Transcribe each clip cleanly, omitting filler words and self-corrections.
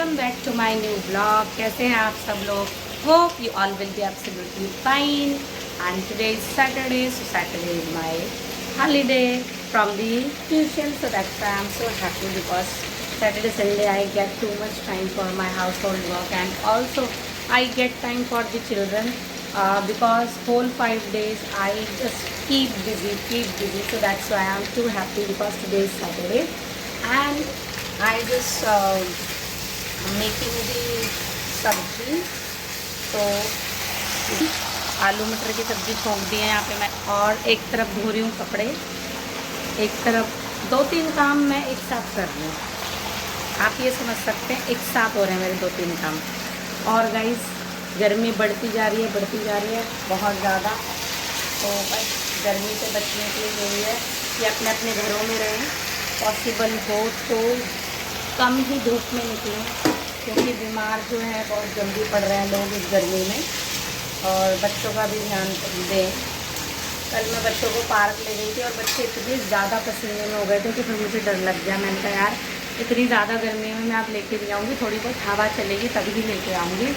welcome back to my new vlog. कैसे हैं आप सब लोग? Hope you all will be absolutely fine. And today is Saturday, so Saturday is my holiday from the tuition. So that's why I'm so happy because Saturday, Sunday I get too much time for my household work and also I get time for the children because whole 5 days I just keep busy. So that's why I'm too happy because today is Saturday and I just making the सब्जी. तो आलू मटर की सब्ज़ी छोंक दी है यहाँ पे मैं और एक तरफ धो रही हूँ कपड़े, एक तरफ 2-3 काम मैं एक साथ कर रही हूँ. आप ये समझ सकते हैं एक साथ हो रहे हैं मेरे 2-3 काम. और गाइस गर्मी बढ़ती जा रही है बहुत ज़्यादा. तो बस गर्मी से बचने के लिए यही है कि अपने अपने घरों में रहें, पॉसिबल हो तो कम ही धूप में निकलें क्योंकि बीमार जो है बहुत जल्दी पड़ रहे हैं लोग इस गर्मी में. और बच्चों का भी ध्यान दें. कल मैं बच्चों को पार्क ले गई थी और बच्चे इतने ज़्यादा पसीने में हो गए थे कि फिर मुझे डर लग गया. मैंने कहा यार इतनी ज़्यादा गर्मी में मैं आप लेके नहीं आऊँगी, थोड़ी बहुत हवा चलेगी तभी लेके आऊँगी.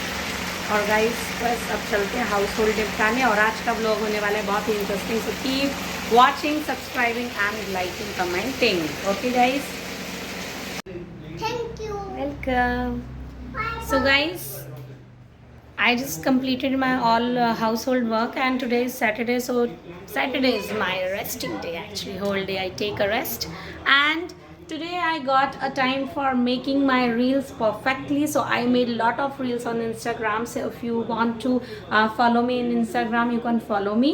और गाइस बस अब चलते हैं हाउस होल्ड निपटाने और आज का ब्लॉग होने वाला है बहुत ही interesting. So keep watching, subscribing and liking, commenting. Okay guys, Thank you. welcome. So guys, I just completed my all household work and today is Saturday, so Saturday is my resting day. Actually whole day I take a rest and today I got a time for making my reels perfectly. So I made a lot of reels on Instagram, so if you want to follow me in Instagram you can follow me.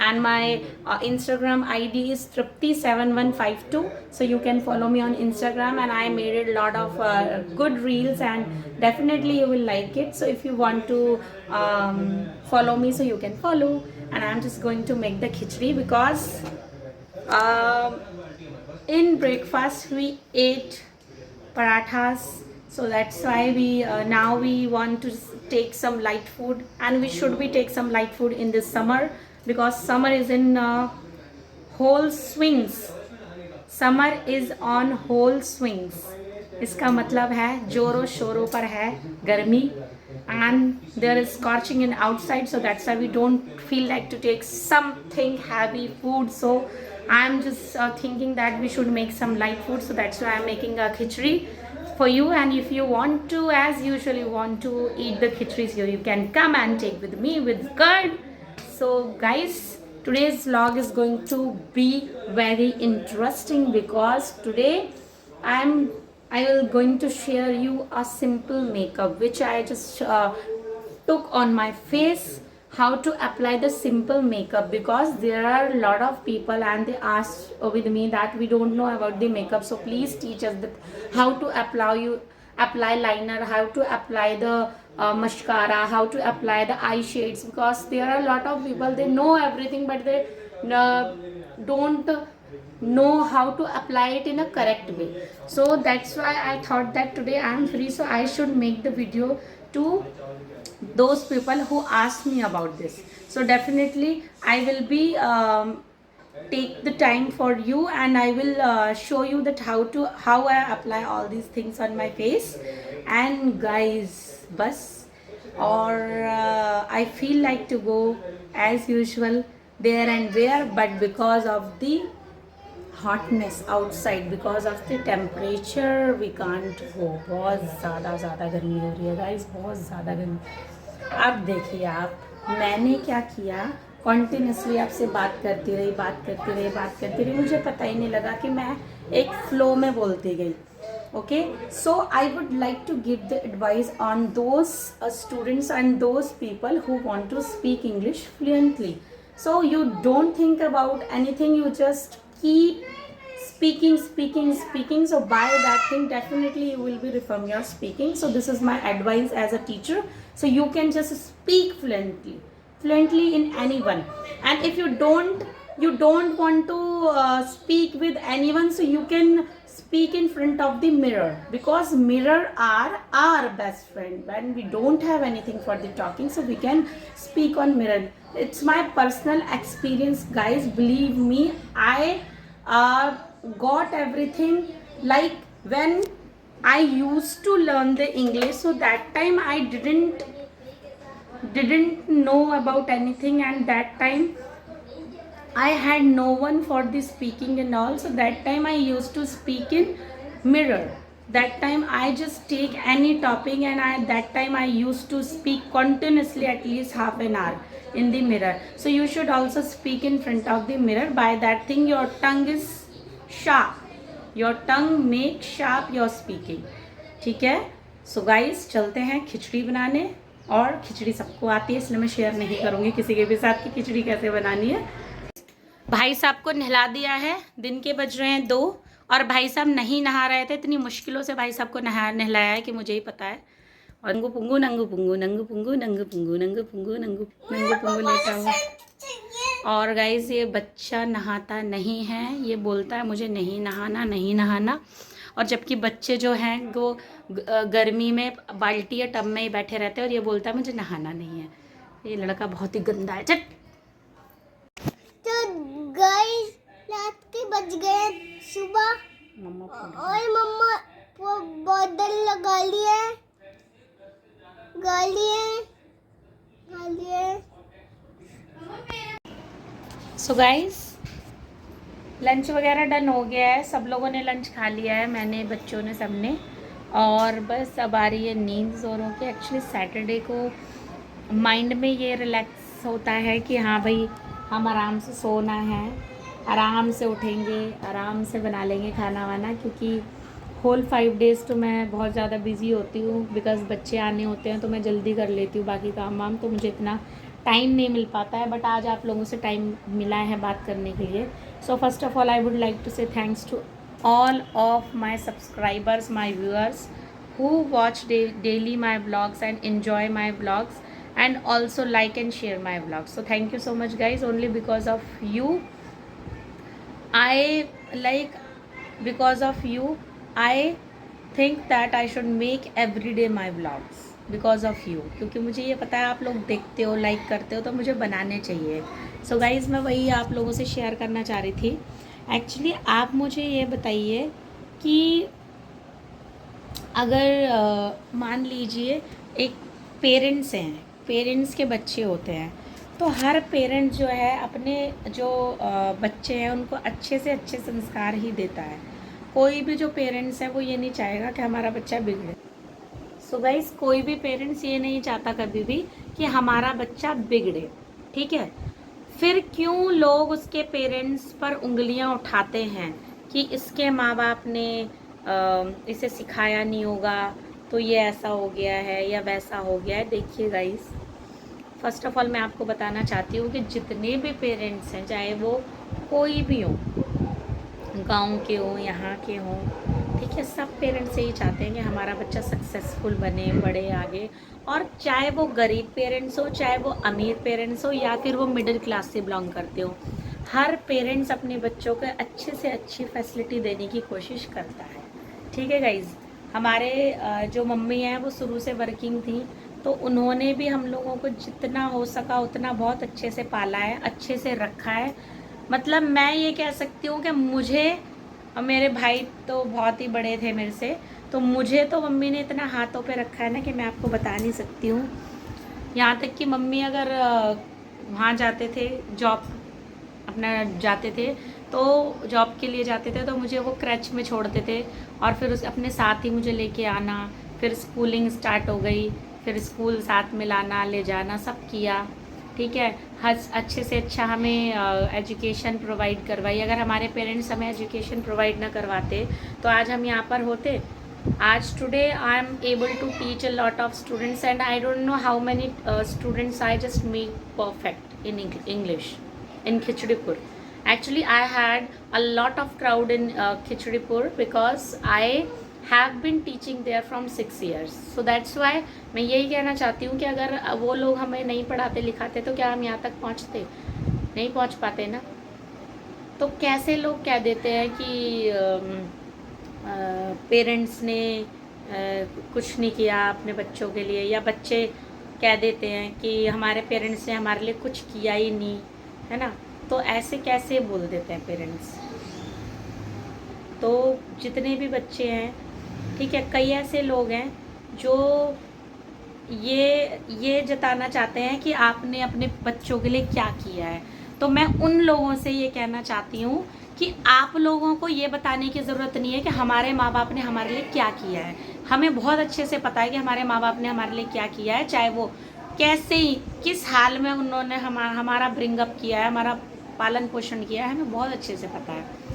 And my Instagram ID is Tripti7152, so you can follow me on Instagram. And I made a lot of good reels and definitely you will like it. So if you want to follow me, so you can follow. And I'm just going to make the khichdi because in breakfast we ate parathas, so that's why we now we want to take some light food, and we should be take some light food in this summer because summer is in whole swings. Summer is on whole swings. इसका मतलब है जोरों शोरों पर है गर्मी and there is scorching in outside, so that's why we don't feel like to take something heavy food. So I'm just thinking that we should make some light food, so that's why I'm making a khichdi for you. And if you want to, as usual, you want to eat the khichdi, so you can come and take with me with curd. So guys, today's vlog is going to be very interesting because today I will going to share you a simple makeup which I just took on my face, how to apply the simple makeup, because there are a lot of people and they ask with me that we don't know about the makeup, so please teach us that how to apply liner, how to apply the mascara, how to apply the eye shades, because there are a lot of people they know everything but they don't know how to apply it in a correct way. So that's why I thought that today I am free, so I should make the video to those people who asked me about this. So definitely I will be take the time for you and I will show you that how I apply all these things on my face. And guys bus or I feel like to go as usual there and where, but because of the hotness outside, because of the temperature we can't go. बहुत ज़्यादा गर्मी हो रही है guys, बहुत ज़्यादा गर्मी. अब देखिए आप, मैंने क्या किया, कॉन्टिन्यूसली आपसे बात करती रही. मुझे पता ही नहीं लगा कि मैं एक फ्लो में बोलती गई. Okay, so I would like to give the advice on those students and those people who want to speak English fluently. So you don't think about anything, you just keep speaking. So by that thing definitely you will be reform your speaking. So this is my advice as a teacher, so you can just speak fluently in anyone. And if you don't want to speak with anyone, so you can speak in front of the mirror, because mirror are our best friend when we don't have anything for the talking, so we can speak on mirror. It's my personal experience guys, believe me. I got everything like when I used to learn the English, so that time I didn't know about anything, and that time I had no one for the speaking and all. So that time I used to speak in mirror. That time I just take any topic, and that time I used to speak continuously at least half an hour in the mirror. So you should also speak in front of the mirror. By that thing your tongue is sharp. Your tongue makes sharp your speaking. ठीक है. So guys चलते हैं खिचड़ी बनाने. और खिचड़ी सबको आती है, इसलिए मैं शेयर नहीं करूँगी किसी के भी साथ कि खिचड़ी कैसे बनानी है. भाई साहब को नहला दिया है. दिन के बज रहे हैं 2 और भाई साहब नहीं नहा रहे थे. इतनी मुश्किलों से भाई साहब को नहलाया है कि मुझे ही पता है. और नंगू पुंगू नंगू पुंगू नंगू पुंगू नंगू पुंगू नंगू पुंगू नंगू नंगू पुंगू लेटा हुआ. और गाइस ये बच्चा नहाता नहीं है. ये बोलता है मुझे नहीं नहाना नहीं नहाना. और जबकि बच्चे जो हैं वो गर्मी में बाल्टी या टब में ही बैठे रहते हैं और ये बोलता है मुझे नहाना नहीं है. ये लड़का बहुत ही गंदा है. चट. तो गाइस रात के बज गए सुबह. और मम्मा वो बॉटल लगा लिए गालिए. सो गाइस लंच वगैरह डन हो गया है. सब लोगों ने लंच खा लिया है. मैंने, बच्चों ने, सबने. और बस अब आ रही है नींद जोरों की. एक्चुअली सैटरडे को माइंड में ये रिलैक्स होता है कि हाँ भाई हम आराम से सोना है, आराम से उठेंगे, आराम से बना लेंगे खाना वाना. क्योंकि होल 5 डेज़ तो मैं बहुत ज़्यादा बिज़ी होती हूँ बिकॉज़ बच्चे आने होते हैं तो मैं जल्दी कर लेती हूँ बाकी काम वाम. तो मुझे इतना टाइम नहीं मिल पाता है. बट आज आप लोगों से टाइम मिला है बात करने के लिए. So first of all I would like to say thanks to all of my subscribers, my viewers who watch daily my vlogs and enjoy my vlogs and also like and share my vlogs. So thank you so much guys. Only because of you I think that I should make everyday my vlogs because of you. क्योंकि मुझे ये पता है आप लोग देखते हो, like करते हो, तो मुझे बनाने चाहिए. सो गाइज़ मैं वही आप लोगों से शेयर करना चाह रही थी. एक्चुअली आप मुझे ये बताइए कि अगर मान लीजिए एक पेरेंट्स हैं, पेरेंट्स के बच्चे होते हैं, तो हर पेरेंट जो है अपने जो बच्चे हैं उनको अच्छे से अच्छे संस्कार ही देता है. कोई भी जो पेरेंट्स है वो ये नहीं चाहेगा कि हमारा बच्चा बिगड़े. सो गाइस कोई भी पेरेंट्स ये नहीं चाहता कभी भी कि हमारा बच्चा बिगड़े. ठीक है. फिर क्यों लोग उसके पेरेंट्स पर उंगलियां उठाते हैं कि इसके माँ बाप ने इसे सिखाया नहीं होगा तो ये ऐसा हो गया है या वैसा हो गया है. देखिए गाइस फर्स्ट ऑफ ऑल मैं आपको बताना चाहती हूँ कि जितने भी पेरेंट्स हैं चाहे वो कोई भी हो, गांव के हो, यहाँ के हों, ठीक है, सब पेरेंट्स यही चाहते हैं कि हमारा बच्चा सक्सेसफुल बने, बढ़े आगे. और चाहे वो गरीब पेरेंट्स हो, चाहे वो अमीर पेरेंट्स हो या फिर वो मिडिल क्लास से बिलोंग करते हो, हर पेरेंट्स अपने बच्चों को अच्छे से अच्छी फैसिलिटी देने की कोशिश करता है. ठीक है गाइज़. हमारे जो मम्मी हैं वो शुरू से वर्किंग थी तो उन्होंने भी हम लोगों को जितना हो सका उतना बहुत अच्छे से पाला है, अच्छे से रखा है. मतलब मैं ये कह सकती हूँ कि मुझे, और मेरे भाई तो बहुत ही बड़े थे मेरे से, तो मुझे तो मम्मी ने इतना हाथों पे रखा है ना कि मैं आपको बता नहीं सकती हूँ. यहाँ तक कि मम्मी अगर वहाँ जाते थे, जॉब अपना जाते थे, तो जॉब के लिए जाते थे तो मुझे वो क्रच में छोड़ते थे और फिर उस अपने साथ ही मुझे लेके आना. फिर स्कूलिंग स्टार्ट हो गई, फिर स्कूल साथ में लाना ले जाना सब किया. ठीक है. हर अच्छे से अच्छा हमें एजुकेशन प्रोवाइड करवाई. अगर हमारे पेरेंट्स हमें एजुकेशन प्रोवाइड ना करवाते तो आज हम यहाँ पर होते. आज today I am able to teach a lot of students and I don't know how many students I just make perfect in English in Khichadipur. Actually I had a lot of crowd in Khichadipur because I have been teaching there from 6 years. So that's why मैं यही कहना चाहती हूँ कि अगर वो लोग हमें नहीं पढ़ाते लिखाते तो क्या हम यहाँ तक पहुँचते? नहीं पहुँच पाते ना. तो कैसे लोग कह देते हैं कि पेरेंट्स ने कुछ नहीं किया अपने बच्चों के लिए, या बच्चे कह देते हैं कि हमारे पेरेंट्स ने हमारे लिए कुछ किया ही नहीं है ना. तो ऐसे कैसे बोल देते हैं पेरेंट्स. तो जितने भी बच्चे हैं ठीक है, कई ऐसे लोग हैं जो ये जताना चाहते हैं कि आपने अपने बच्चों के लिए क्या किया है। तो मैं उन लोगों से ये कहना चाहती हूँ कि आप लोगों को ये बताने की ज़रूरत नहीं है कि हमारे माँ बाप ने हमारे लिए क्या किया है। हमें बहुत अच्छे से पता है कि हमारे माँ बाप ने हमारे लिए क्या किया है, चाहे वो कैसे ही किस हाल में उन्होंने हमारा ब्रिंगअप किया है, हमारा पालन पोषण किया है, हमें बहुत अच्छे से पता है।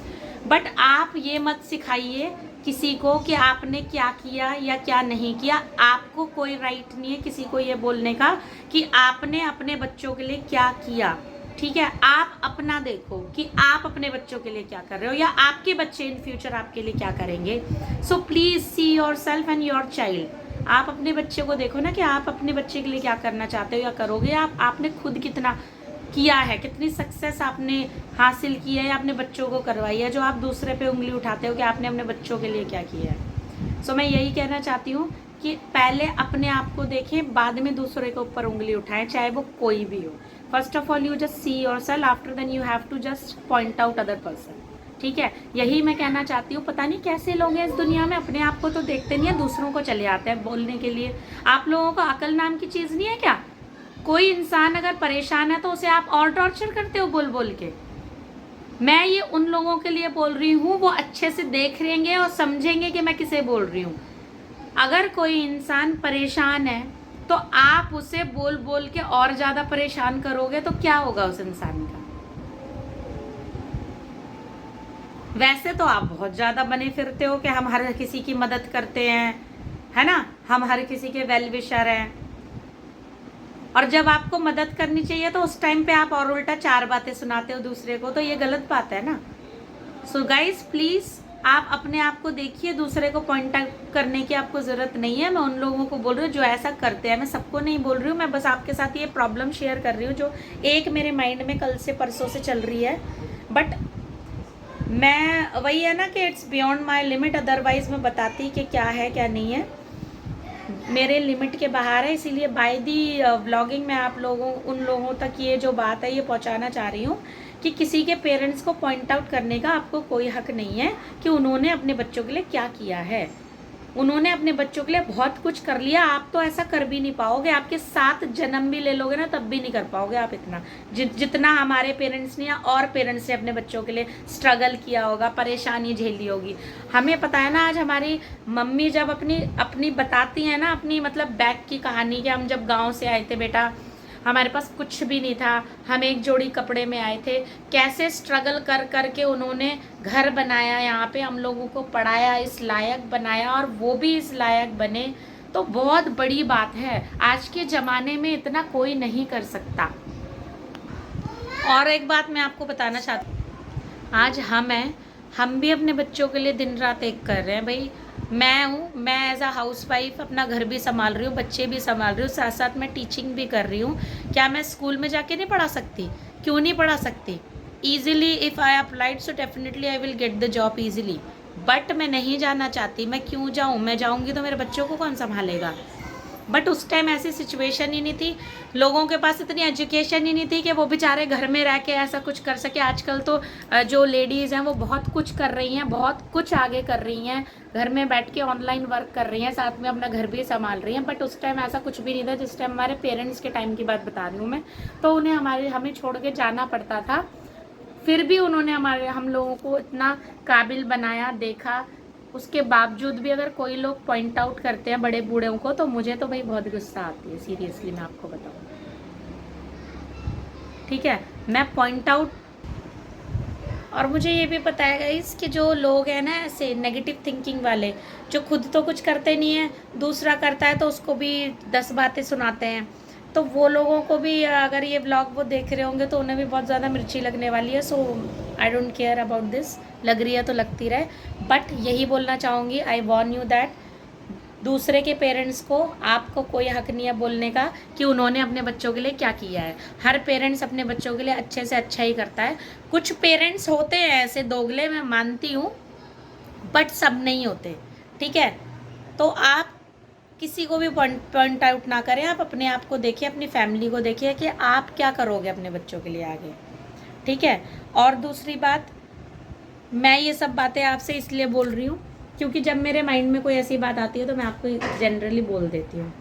बट आप ये मत सिखाइए किसी को कि आपने क्या किया या क्या नहीं किया। आपको कोई राइट नहीं है किसी को ये बोलने का कि आपने अपने बच्चों के लिए क्या किया। ठीक है, आप अपना देखो कि आप अपने बच्चों के लिए क्या कर रहे हो या आपके बच्चे इन फ्यूचर आपके लिए क्या करेंगे। So please see your self and your child. आप अपने बच्चे को देखो ना कि आप अपने बच्चे के लिए क्या करना चाहते हो या करोगे। आपने खुद कितना किया है, कितनी सक्सेस आपने हासिल की है या अपने बच्चों को करवाई है, जो आप दूसरे पे उंगली उठाते हो कि आपने अपने बच्चों के लिए क्या किया है। सो मैं यही कहना चाहती हूँ कि पहले अपने आप को देखें, बाद में दूसरे के ऊपर उंगली उठाएं, चाहे वो कोई भी हो। First of all you just see yourself, after then you have to just point out other person. ठीक है, यही मैं कहना चाहती हूँ। पता नहीं कैसे लोग हैं इस दुनिया में, अपने आप को तो देखते नहीं है, दूसरों को चले आते हैं बोलने के लिए। आप लोगों को अकल नाम की चीज़ नहीं है क्या? कोई इंसान अगर परेशान है तो उसे आप और टॉर्चर करते हो बोल बोल के। मैं ये उन लोगों के लिए बोल रही हूँ, वो अच्छे से देख लेंगे और समझेंगे कि मैं किसे बोल रही हूँ। अगर कोई इंसान परेशान है तो आप उसे बोल बोल के और ज़्यादा परेशान करोगे तो क्या होगा उस इंसान का। वैसे तो आप बहुत ज़्यादा बने फिरते हो कि हम हर किसी की मदद करते हैं, है ना, हम हर किसी के वेल विशर हैं, और जब आपको मदद करनी चाहिए तो उस टाइम पे आप और उल्टा 4 बातें सुनाते हो दूसरे को, तो ये गलत बात है ना। सो गाइज प्लीज़ आप अपने आप को देखिए, दूसरे को पॉइंट आउट करने की आपको ज़रूरत नहीं है। मैं उन लोगों को बोल रही हूँ जो ऐसा करते हैं, मैं सबको नहीं बोल रही हूँ, मैं बस आपके साथ ये प्रॉब्लम शेयर कर रही हूँ जो एक मेरे माइंड में कल से परसों से चल रही है। बट मैं वही है ना कि it's beyond my limit, otherwise मैं बताती कि क्या है क्या नहीं है, मेरे लिमिट के बाहर है। इसीलिए बाय दी व्लॉगिंग में आप लोगों उन लोगों तक ये जो बात है ये पहुंचाना चाह रही हूँ कि किसी के पेरेंट्स को पॉइंट आउट करने का आपको कोई हक नहीं है कि उन्होंने अपने बच्चों के लिए क्या किया है। उन्होंने अपने बच्चों के लिए बहुत कुछ कर लिया, आप तो ऐसा कर भी नहीं पाओगे। आपके 7 जन्म भी ले लोगे ना तब भी नहीं कर पाओगे आप इतना, जितना हमारे पेरेंट्स ने या और पेरेंट्स ने अपने बच्चों के लिए स्ट्रगल किया होगा, परेशानी झेली होगी। हमें पता है ना, आज हमारी मम्मी जब अपनी बताती है ना अपनी मतलब बैक की कहानी कि हम जब गाँव से आए थे बेटा, हमारे पास कुछ भी नहीं था, हम एक जोड़ी कपड़े में आए थे, कैसे स्ट्रगल कर करके उन्होंने घर बनाया, यहाँ पे हम लोगों को पढ़ाया, इस लायक बनाया, और वो भी इस लायक बने, तो बहुत बड़ी बात है। आज के ज़माने में इतना कोई नहीं कर सकता। और एक बात मैं आपको बताना चाहती हूँ, आज हम भी अपने बच्चों के लिए दिन रात एक कर रहे हैं भाई। मैं एज अ हाउस वाइफ अपना घर भी संभाल रही हूँ, बच्चे भी संभाल रही हूँ, साथ साथ मैं टीचिंग भी कर रही हूँ। क्या मैं स्कूल में जाके नहीं पढ़ा सकती? क्यों नहीं पढ़ा सकती? Easily if I applied so definitely I will get the job easily. But मैं नहीं जाना चाहती। मैं क्यों जाऊँ? मैं जाऊँगी तो मेरे बच्चों को कौन संभालेगा? बट उस टाइम ऐसी सिचुएशन ही नहीं थी, लोगों के पास इतनी एजुकेशन ही नहीं थी कि वो बेचारे घर में रह के ऐसा कुछ कर सके। आजकल तो जो लेडीज़ हैं वो बहुत कुछ कर रही हैं, बहुत कुछ आगे कर रही हैं, घर में बैठ के ऑनलाइन वर्क कर रही हैं, साथ में अपना घर भी संभाल रही हैं। बट उस टाइम ऐसा कुछ भी नहीं था। जिस टाइम हमारे पेरेंट्स के टाइम की बात बता रही हूँ मैं, तो उन्हें हमें छोड़ के जाना पड़ता था, फिर भी उन्होंने हम लोगों को इतना काबिल बनाया, देखा। उसके बावजूद भी अगर कोई लोग पॉइंट आउट करते हैं बड़े बूढ़ों को, तो मुझे तो भाई बहुत गुस्सा आती है, सीरियसली मैं आपको बताऊं। ठीक है, मैं पॉइंट आउट, और मुझे ये भी पता है गाइस कि जो लोग हैं ना ऐसे नेगेटिव थिंकिंग वाले, जो खुद तो कुछ करते नहीं है, दूसरा करता है तो उसको भी 10 बातें सुनाते हैं, तो वो लोगों को भी अगर ये व्लॉग वो देख रहे होंगे तो उन्हें भी बहुत ज़्यादा मिर्ची लगने वाली है। So I don't care about this, लग रही है तो लगती रहे। बट यही बोलना चाहूँगी, आई वॉर्न यू दैट दूसरे के पेरेंट्स को आपको कोई हक नहीं है बोलने का कि उन्होंने अपने बच्चों के लिए क्या किया है। हर पेरेंट्स अपने बच्चों के लिए अच्छे से अच्छा ही करता है। कुछ पेरेंट्स होते हैं ऐसे दोगले, मैं मानती हूँ, बट सब नहीं होते। ठीक है, तो आप किसी को भी पॉइंट आउट ना करें, आप अपने आप को देखिए, अपनी फैमिली को देखिए कि आप क्या करोगे अपने बच्चों के लिए आगे। ठीक है, और दूसरी बात, मैं ये सब बातें आपसे इसलिए बोल रही हूँ क्योंकि जब मेरे माइंड में कोई ऐसी बात आती है तो मैं आपको जनरली बोल देती हूँ।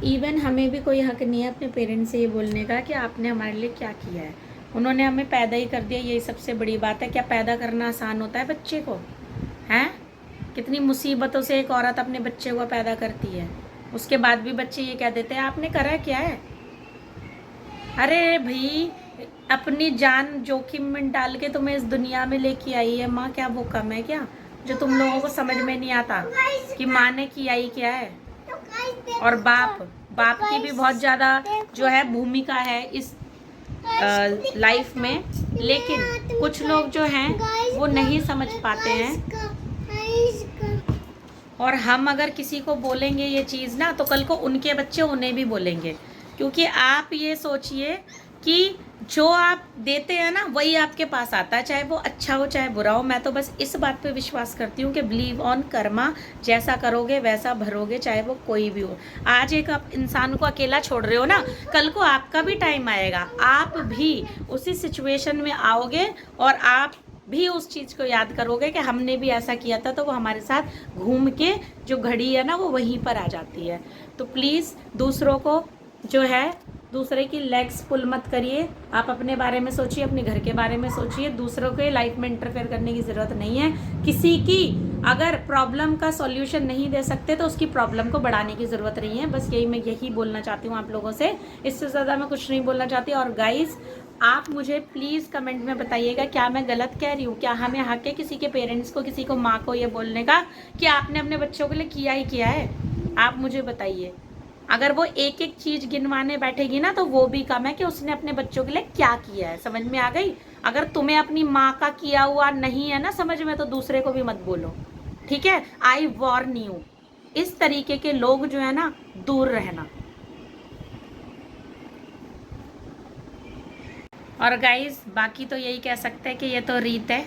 इवन हमें भी कोई हक नहीं है अपने पेरेंट्स से ये बोलने का कि आपने हमारे लिए क्या किया है। उन्होंने हमें पैदा ही कर दिया, यही सबसे बड़ी बात है। क्या पैदा करना आसान होता है बच्चे को? हैं? कितनी मुसीबतों से एक औरत अपने बच्चे को पैदा करती है, उसके बाद भी बच्चे ये कह देते हैं आपने करा क्या है। अरे भाई, अपनी जान जोखिम में डाल के तुम्हें इस दुनिया में लेके आई है माँ, क्या वो कम है क्या जो तुम लोगों को समझ में नहीं आता कि माँ ने किया ही क्या है। और बाप की भी बहुत ज़्यादा जो है भूमिका है इस लाइफ में, लेकिन कुछ लोग जो हैं वो नहीं समझ पाते हैं। और हम अगर किसी को बोलेंगे ये चीज़ ना, तो कल को उनके बच्चे उन्हें भी बोलेंगे। क्योंकि आप ये सोचिए कि जो आप देते हैं ना वही आपके पास आता है, चाहे वो अच्छा हो चाहे बुरा हो। मैं तो बस इस बात पे विश्वास करती हूँ कि बिलीव ऑन कर्मा, जैसा करोगे वैसा भरोगे, चाहे वो कोई भी हो। आज एक आप इंसान को अकेला छोड़ रहे हो ना, कल को आपका भी टाइम आएगा, आप भी उसी सिचुएशन में आओगे और आप भी उस चीज़ को याद करोगे कि हमने भी ऐसा किया था, तो वो हमारे साथ घूम के जो घड़ी है ना वो वहीं पर आ जाती है। तो प्लीज़ दूसरों को जो है, दूसरे की लेग्स पुल मत करिए। आप अपने बारे में सोचिए, अपने घर के बारे में सोचिए। दूसरों के लाइफ में इंटरफेयर करने की ज़रूरत नहीं है। किसी की अगर प्रॉब्लम का सॉल्यूशन नहीं दे सकते तो उसकी प्रॉब्लम को बढ़ाने की ज़रूरत नहीं है। बस यही बोलना चाहती हूँ आप लोगों से, इससे ज़्यादा मैं कुछ नहीं बोलना चाहती। और गाइज़, आप मुझे प्लीज़ कमेंट में बताइएगा क्या मैं गलत कह रही हूँ, क्या हमें हक है किसी के पेरेंट्स को, किसी को माँ को ये बोलने का कि आपने अपने बच्चों के लिए किया ही किया है। आप मुझे बताइए। अगर वो एक एक चीज़ गिनवाने बैठेगी ना तो वो भी कम है कि उसने अपने बच्चों के लिए क्या किया है। समझ में आ गई? अगर तुम्हें अपनी माँ का किया हुआ नहीं है ना समझ में, तो दूसरे को भी मत बोलो, ठीक है? आई वॉर्न यू, इस तरीके के लोग जो है ना दूर रहना। और गाइज, बाकी तो यही कह सकते हैं कि ये तो रीत है,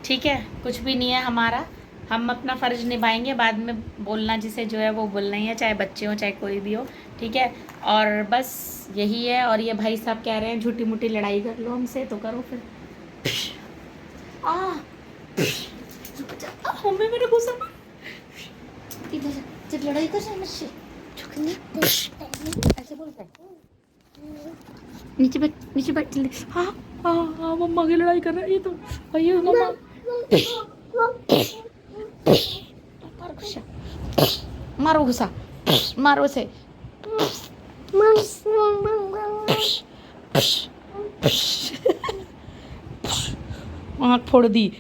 ठीक है? कुछ भी नहीं है हमारा, हम अपना फ़र्ज निभाएंगे। बाद में बोलना जिसे जो है वो बोलना ही है, चाहे बच्चे हो चाहे कोई भी हो, ठीक है? और बस यही है। और ये भाई साहब कह रहे हैं झूठी मूठी लड़ाई कर लो हमसे, तो करो फिर। हमें मेरे गुस्सा जब लड़ाई कर रहे मुझसे ऐसे बोल रहे, नीचे बैठ जल्दी। हाँ हाँ हाँ, मम्मा की लड़ाई कर रहा है ये तो। आइए मम्मा, मारो गुस्सा, मारो से। आँख फोड़ दी।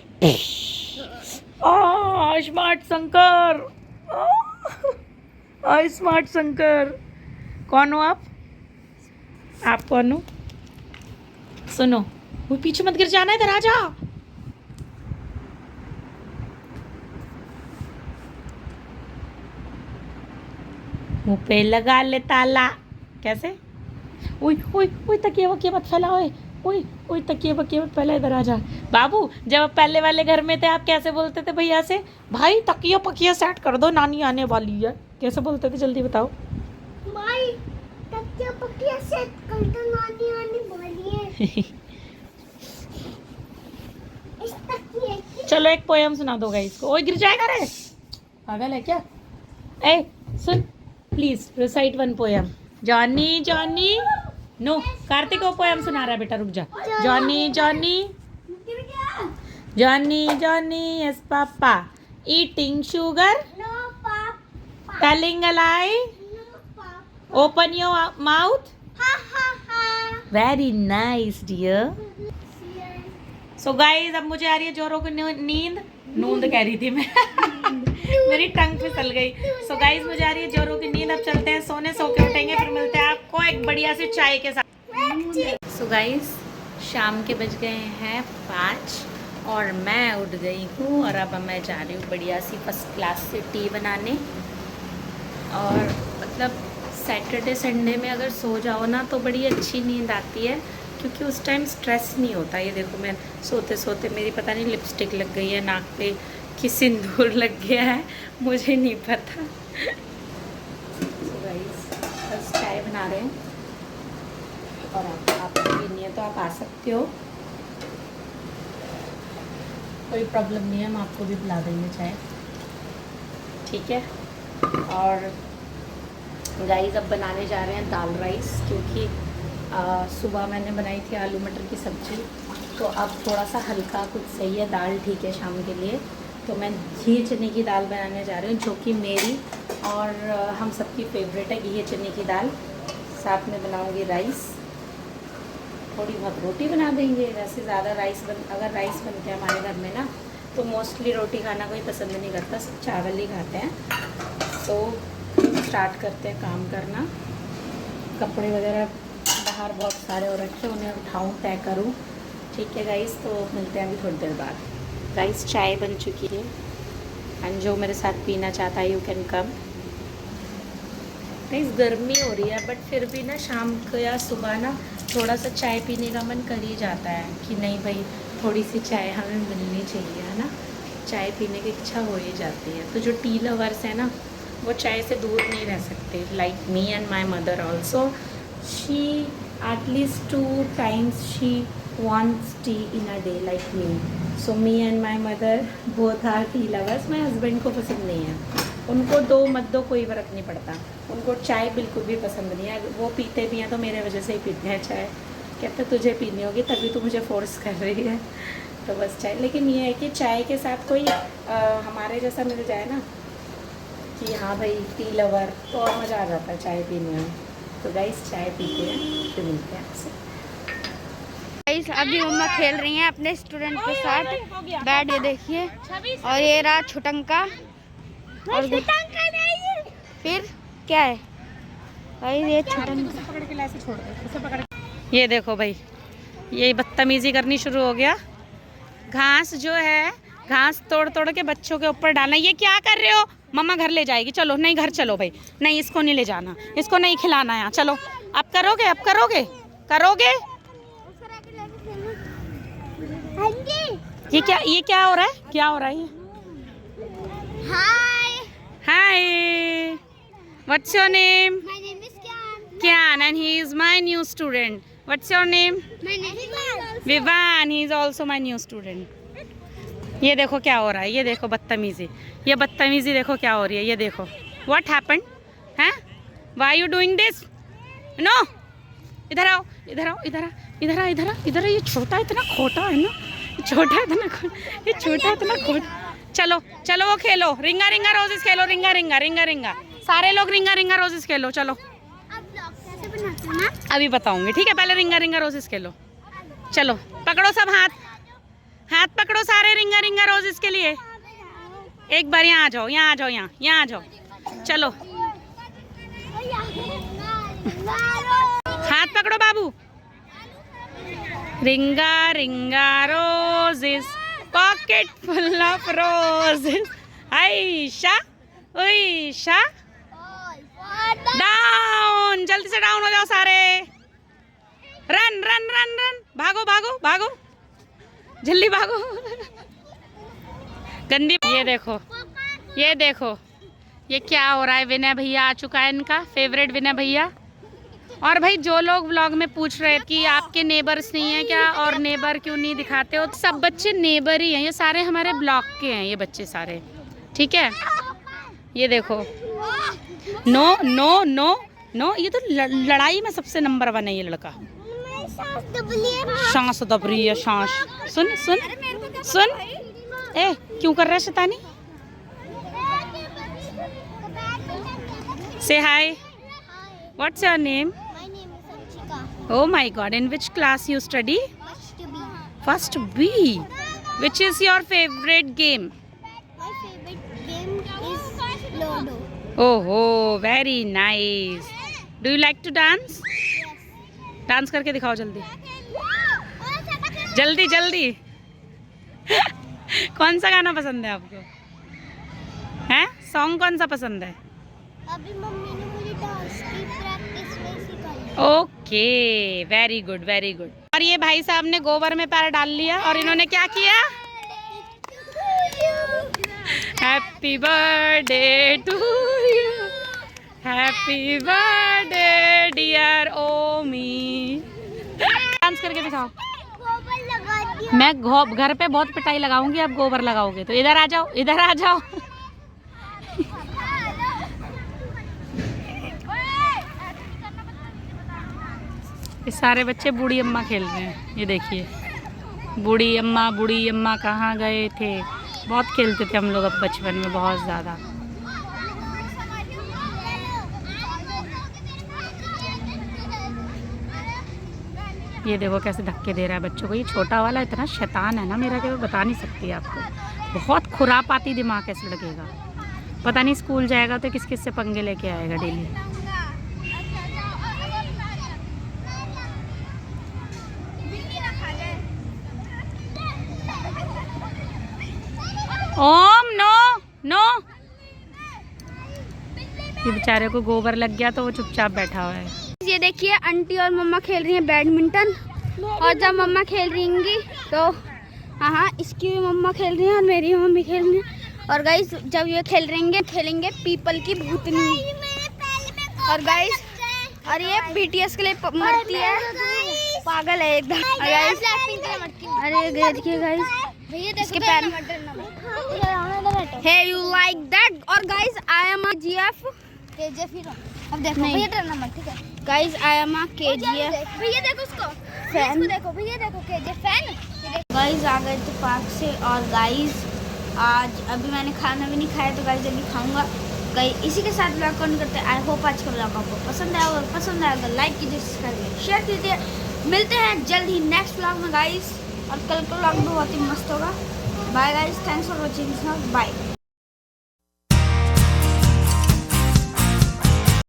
Smart Shankar, smart Shankar. कौन हो आप? आप कौन हो? सुनो, वो पीछे मत गिर जाना, इधर आ जा। मुँह पे लगा ले ताला। कैसे? ओए ओए ओए, तकिया वकिया मत फैला। ओए ओए ओए, तकिया वकिया मत फैला, इधर आ जा। बाबू, जब आप पहले वाले घर में थे आप कैसे बोलते थे भैया से? भाई तकिया पकिया सेट कर दो, नानी आने वाली है। कैसे बोलते थे जल्दी बताओ? भाई तकिया पकिया सेट कर दो, नानी आने वाली है। इस तकिए चलो एक पोयम सुना दो गाइस को। ओए गिर जाएगा रे, पागल है क्या? ए सुन, please recite one poem. Johnny Johnny, no, Kartik को पोयम सुना रहा है बेटा, रुक जा। Johnny Johnny, Johnny Johnny yes papa, eating sugar, no papa, telling a lie, no papa, open your mouth. हा हा हा। Very nice dear. So guys, अब मुझे आ रही है जोरों की नींद। नूंद कह रही थी मैं मेरी टंग फिसल गई। सो गाइज, मुझे आ रही है जोरों की नींद। अब चलते हैं सोने, सो के उठेंगे, फिर मिलते हैं आपको एक बढ़िया सी चाय के साथ। सो गाइज, शाम के बज गए हैं 5 और मैं उठ गई हूँ और अब मैं जा रही हूँ बढ़िया सी फर्स्ट क्लास से टी बनाने। और मतलब सैटरडे संडे में अगर सो जाओ ना तो बड़ी अच्छी नींद आती है, क्योंकि उस टाइम स्ट्रेस नहीं होता। ये देखो, मैं सोते सोते मेरी पता नहीं लिपस्टिक लग गई है नाक पे कि सिंदूर लग गया है, मुझे नहीं पता। बस चाय बना रहे हैं और आप पीनी है तो आप आ सकते हो। कोई प्रॉब्लम नहीं है, हम आपको भी पिला देंगे चाय, ठीक है। और गाइस अब बनाने जा रहे हैं दाल राइस, क्योंकि सुबह मैंने बनाई थी आलू मटर की सब्ज़ी, तो अब थोड़ा सा हल्का कुछ सही है, दाल ठीक है शाम के लिए। तो मैं घी चने की दाल बनाने जा रही हूँ, जो कि मेरी और हम सबकी फेवरेट है, घी चने की दाल। साथ में बनाऊँगी राइस, थोड़ी बहुत रोटी बना देंगे। वैसे ज़्यादा अगर राइस बनते हैं हमारे घर में ना, तो मोस्टली रोटी खाना कोई पसंद नहीं करता, सब चावल ही खाते हैं। तो स्टार्ट करते हैं काम करना। कपड़े वगैरह बाहर बहुत सारे हो रखे, उन्हें उठाऊँ, तय करूँ, ठीक है गाइस। तो मिलते हैं अभी थोड़ी देर बाद। गाइस चाय बन चुकी है, एंड जो मेरे साथ पीना चाहता है यू कैन कम। गाइस गर्मी हो रही है, बट फिर भी ना शाम को या सुबह ना थोड़ा सा चाय पीने का मन कर ही जाता है कि नहीं भाई थोड़ी सी चाय हमें मिलनी चाहिए, है ना। चाय पीने की इच्छा हो ही जाती है। तो जो टी लवर्स है ना, वो चाय से दूर नहीं रह सकते। Like me and my mother also, she at least 2 times she wants tea in a day like me. So me and my mother both are tea lovers. my husband को पसंद नहीं है, उनको दो मत दो कोई फ़र्क नहीं पड़ता, उनको चाय बिल्कुल भी पसंद नहीं है। वो पीते भी हैं तो मेरे वजह से ही पीते हैं चाय, कहते तुझे पीनी होगी तभी तो मुझे फोर्स कर रही है, तो बस चाय। लेकिन ये है कि चाय के साथ कोई हमारे जैसा मिल जाए ना कि हाँ भाई टी लवर, तो और मज़ा आ जाता है चाय पीने में। तो गाइस चाय पीते हैं, फिर मिलते हैं आपसे। अभी मम्मा खेल रही हैं अपने स्टूडेंट के साथ, बैट ये देखिए, और ये रहा छुटंका। और फिर क्या है भाई, ये छुटंका, ये देखो भाई, ये बदतमीजी करनी शुरू हो गया। घास जो है, घास तोड़ तोड़ के बच्चों के ऊपर डालना। ये क्या कर रहे हो? मम्मा घर ले जाएगी, चलो। नहीं घर चलो भाई, नहीं इसको नहीं ले जाना, इसको नहीं खिलाना यहाँ, चलो। अब करोगे, अब करोगे, करोगे। ये क्या हो रहा है, क्या हो रहा है ये? Hi, what's your name? My name is Kyan, and he is my new student. What's your name? My name is Vivan, he is also my new student. ये देखो क्या हो रहा है, ये देखो बदतमीजी, ये बदतमीजी देखो क्या हो रही है, ये देखो। What happened? हैं? Why you doing this? No, इधर आओ, इधर आओ, इधर आ, इधर आ, इधर आ, इधर आ। ये छोटा इतना खोटा है ना, छोटा इतना ये छोटा इतना खोटा। चलो चलो वो खेलो, रिंगा रिंगा रोजेस खेलो, रिंगा रिंगा रिंगा रिंगा, सारे लोग रिंगा रिंगा रोजेस खेलो, चलो। अभी बताऊंगी, ठीक है, पहले रिंगा रिंगा रोजेस खेलो। चलो पकड़ो सब हाथ, हाथ पकड़ो सारे रिंगा रिंगा रोजेस के लिए। एक बार यहाँ आ जाओ, यहाँ आ जाओ, यहाँ आ जाओ, चलो हाथ पकड़ो बाबू। Ring a ring a roses, pocket full of roses. Atishoo, atishoo, down, जल्दी से डाउन हो जाओ सारे। रन रन रन रन, भागो भागो भागो, जल्दी भागो। गंदी, ये देखो, ये देखो, ये क्या हो रहा है। विनय भैया आ चुका है, इनका फेवरेट विनय भैया। और भाई जो लोग व्लॉग में पूछ रहे कि आपके नेबर्स नहीं है क्या, और नेबर क्यों नहीं दिखाते हो, सब बच्चे नेबर ही हैं, ये सारे हमारे ब्लॉक के हैं, ये बच्चे सारे, ठीक है। ये देखो, नो नो नो नो, ये तो लड़ाई में सबसे नंबर 1 है ये लड़का। सांस दब रही है, सांस। सुन सुन सुन, ए क्यों कर रहा है शैतानी? से hi, what's your name? My name is Sanchika. Oh my God, in which class you study? First to be. First B. Which is your favorite game? My favorite game is Ludo. Oh, very nice. Do you like to dance? Dance करके दिखाओ जल्दी, जल्दी जल्दी। कौन सा गाना पसंद है आपको? हैं? सॉन्ग कौन सा पसंद है? अभी मम्मी ने मुझे डांस की प्रैक्टिस में सिखाई। Okay, very good very good. और ये भाई साहब ने गोबर में पैर डाल लिया, और इन्होंने क्या किया? Happy birthday to you, happy birthday dear Omi. Dance करके दिखाओ। गोबर लगा मैं घर पे बहुत पिटाई लगाऊंगी, आप गोबर लगाओगे तो। इधर आ जाओ, इधर आ जाओ। ये सारे बच्चे बूढ़ी अम्मा खेल रहे हैं। ये देखिए, बूढ़ी अम्मा कहाँ गए थे। बहुत खेलते थे हम लोग अब बचपन में, बहुत ज़्यादा। ये देखो कैसे धक्के दे रहा है बच्चों को। ये छोटा वाला इतना शैतान है ना मेरा कि मैं बता नहीं सकती आपको। बहुत खुरापाती दिमाग है इस लड़के का। पता नहीं स्कूल जाएगा तो किस किस से पंगे लेके आएगा डेली। ओम नो नो। ये बेचारे को गोबर लग गया तो वो चुपचाप बैठा हुआ है। ये देखिए आंटी और मम्मा खेल रही हैं बैडमिंटन, और जब मम्मा खेल रही होंगी तो हाँ इसकी भी मम्मा खेल रही हैं और मेरी मम्मी खेल रही हैं। और गाइस जब ये खेलेंगे पीपल की भूतनी। और गाइस और ये बीटीएस के लिए मरती है, पागल है एकदम। अरे देखिए गाइस इसके पैर। हे यू लाइक दैट। और guys I am a GF KGF. अब देखो भैया डरना मत, ठीक है guys. I am a KGF. भैया देखो उसको, फैन देखो, भैया देखो केजीएफ फैन। गाइस आ गए थे पार्क से, और गाइस आज अभी मैंने खाना भी नहीं खाया, तो गाइस अभी खाऊंगा। गाइस इसी के साथ व्लॉग कौन करते हैं। आई होप आज का व्लॉग आपको पसंद आएगा। लाइक कीजिए, सब्सक्राइब कीजिए, शेयर कीजिए। मिलते हैं जल्द ही नेक्स्ट व्लॉग में गाइस। और कल का व्लॉग भी बहुत ही मस्त होगा। Bye guys, thanks for watching, bye.